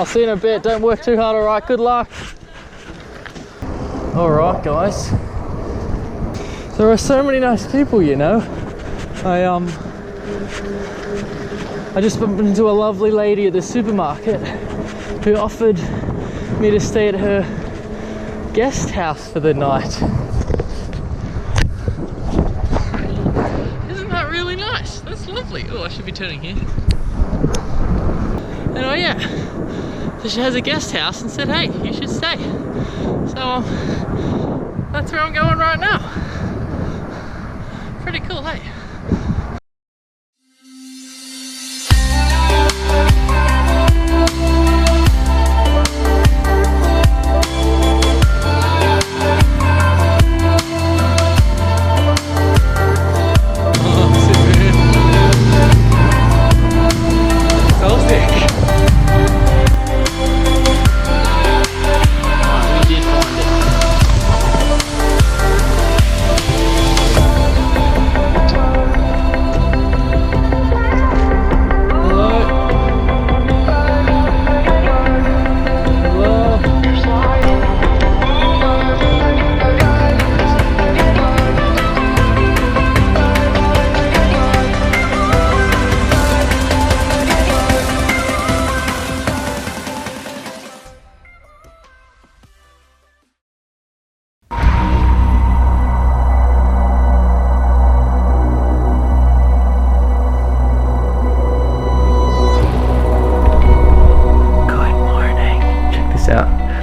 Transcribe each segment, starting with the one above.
I'll see you in a bit. Don't work too hard, alright? Good luck. Alright, guys. There are so many nice people, you know. I just bumped into a lovely lady at the supermarket who offered me to stay at her guest house for the night. Isn't that really nice? That's lovely. Oh, I should be turning here. Anyway, yeah. So she has a guest house and said, hey, you should stay. So that's where I'm going right now. Pretty cool, hey?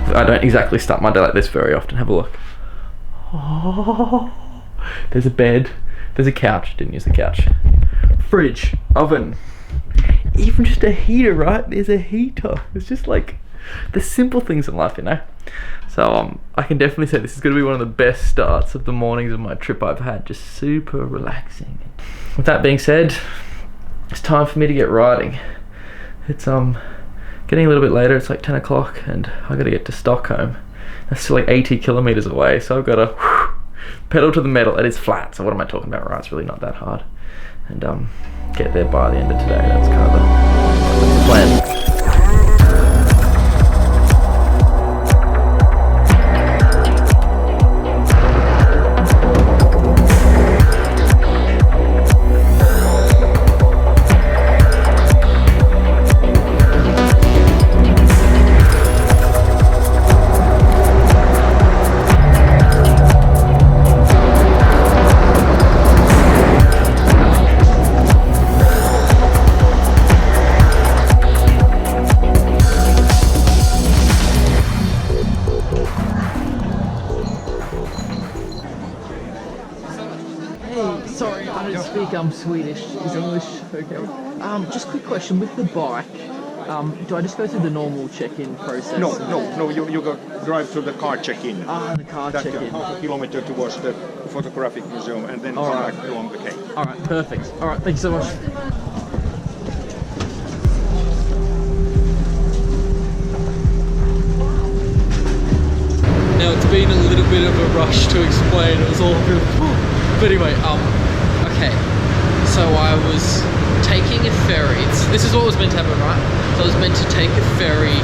I don't exactly start my day like this very often. Have a look. Oh, there's a bed, there's a couch, didn't use the couch, fridge, oven, even just a heater, right? There's a heater. It's just like the simple things in life, you know. So I can definitely say this is going to be one of the best starts of the mornings of my trip I've had. Just super relaxing. With that being said, it's time for me to get riding. It's getting a little bit later. It's like 10 o'clock and I gotta get to Stockholm. That's still like 80 kilometers away, so I've gotta pedal to the metal. It is flat, so what am I talking about, right? It's really not that hard. And get there by the end of today. That's kind of the plan. I'm Swedish. Is English okay? Just quick question with the bike. Do I just go through the normal check-in process? No. You go drive to the car check-in. The car check-in. Half a kilometer towards the photographic museum, and then come back along the quay. All right, perfect. All right, thank you so much. Now it's been a little bit of a rush to explain. It was all good, but anyway, okay. So I was taking a ferry. This is what was meant to happen, right? So I was meant to take a ferry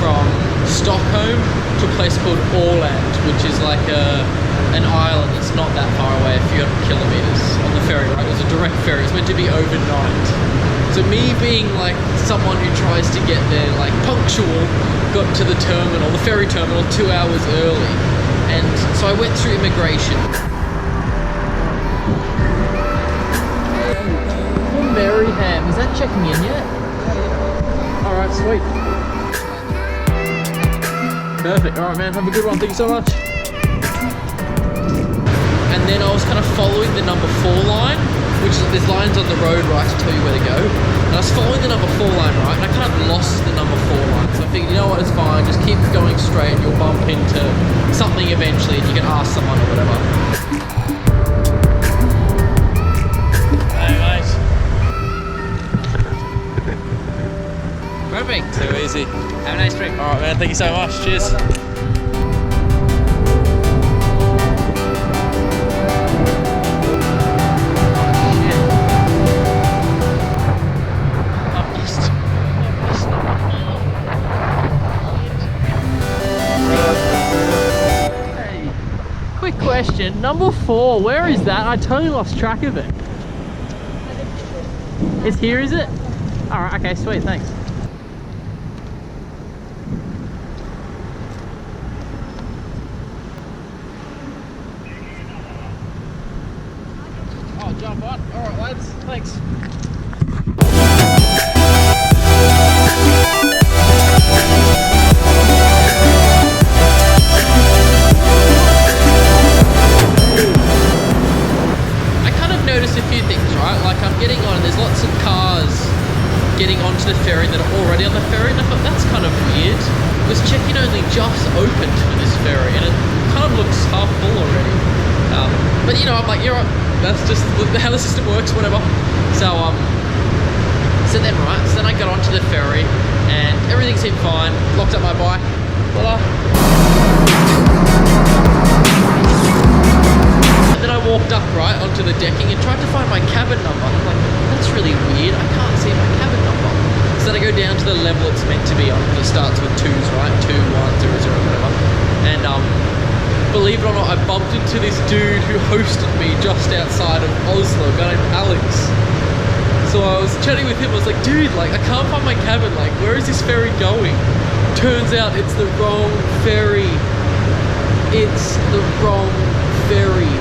from Stockholm to a place called Åland, which is like an island that's not that far away, a few hundred kilometers on the ferry, right? It was a direct ferry. It was meant to be overnight. So me being like someone who tries to get there like punctual, got to the terminal, the ferry terminal, 2 hours early. And so I went through immigration. Ham. Is that checking in yet? Alright, sweet. Perfect. Alright, man. Have a good one. Thank you so much. And then I was kind of following the number 4 line, which is, there's lines on the road, right, to tell you where to go. And I was following the number 4 line, right, and I kind of lost the number 4 line. So I figured, you know what, it's fine. Just keep going straight and you'll bump into something eventually and you can ask someone or whatever. Perfect. Too easy. Have a nice trip. Alright, man. Thank you so much. Cheers. quick question. Number 4, where is that? I totally lost track of it. It's here, is it? Alright, okay, sweet, thanks. Oh, jump on. Alright, lads, thanks. Notice a few things, right? Like I'm getting on and there's lots of cars getting onto the ferry that are already on the ferry, and I thought that's kind of weird because check-in only just opened for this ferry and it kind of looks half full already. But you know, I'm like, you're right, that's just how the system works, whatever. So then right, so then I got onto the ferry and everything seemed fine, locked up my bike, voila. And then I walked up right onto the decking and tried to find my cabin number. And I'm like, that's really weird. I can't see my cabin number. So then I go down to the level it's meant to be on. It starts with 2s, right? 2, 1, 0, 0, whatever. And believe it or not, I bumped into this dude who hosted me just outside of Oslo, a guy named Alex. So I was chatting with him. I was like, dude, like I can't find my cabin. Like, where is this ferry going? Turns out it's the wrong ferry. It's the wrong ferry.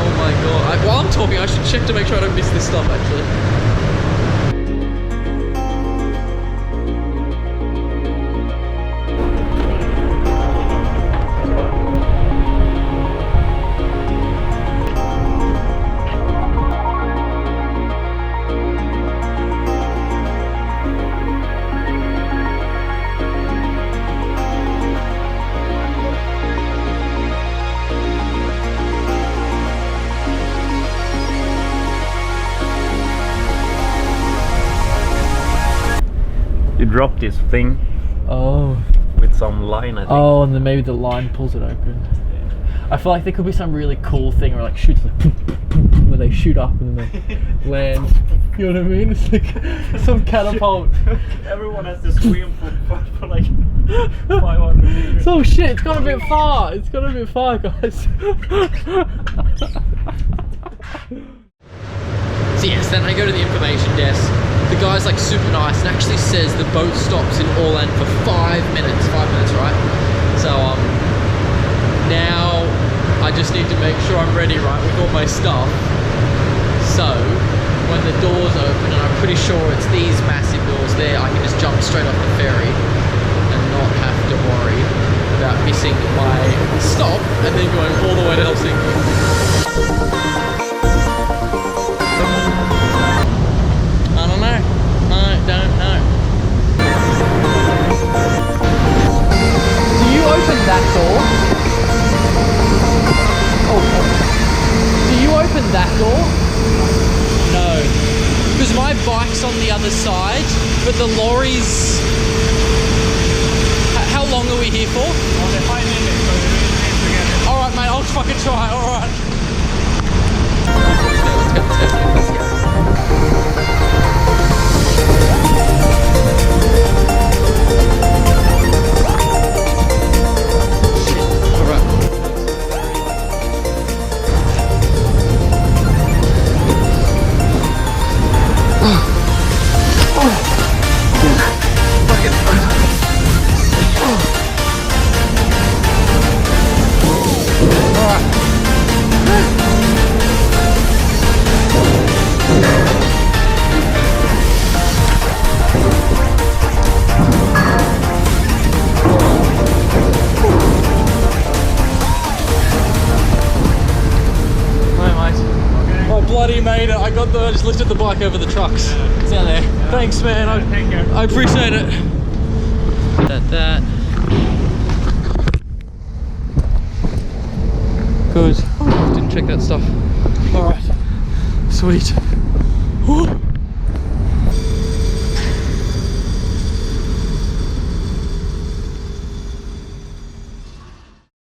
Oh my god. While I'm talking, I should check to make sure I don't miss this stuff actually. You drop this thing with some line, I think. Oh, and then maybe the line pulls it open. I feel like there could be some really cool thing where like shoots like where they shoot up and then they land. You know what I mean? It's like some catapult. Everyone has to swim for like 500 meters. Oh shit, it's gone a bit far. It's gone a bit far, guys. So yes, then I go to the information desk. The guy's like super nice and actually says the boat stops in Åland for 5 minutes. 5 minutes, right? So now I just need to make sure I'm ready, right, with all my stuff. So when the doors open, and I'm pretty sure it's these massive doors there, I can just jump straight off the ferry and not have to worry about missing my stop and then going all the way to Helsinki. Don't know. Do you open that door? Oh. Do you open that door? No. Because my bike's on the other side, but the lorry's... How long are we here for? Only 5 minutes, so we need to get it. Alright mate, I'll fucking try, alright. Let's go. Made it. I just lifted the bike over the trucks. Yeah. It's down there. Yeah. Thanks, man. I appreciate it. That. Good. Oh, didn't check that stuff. All right. Sweet. Woo.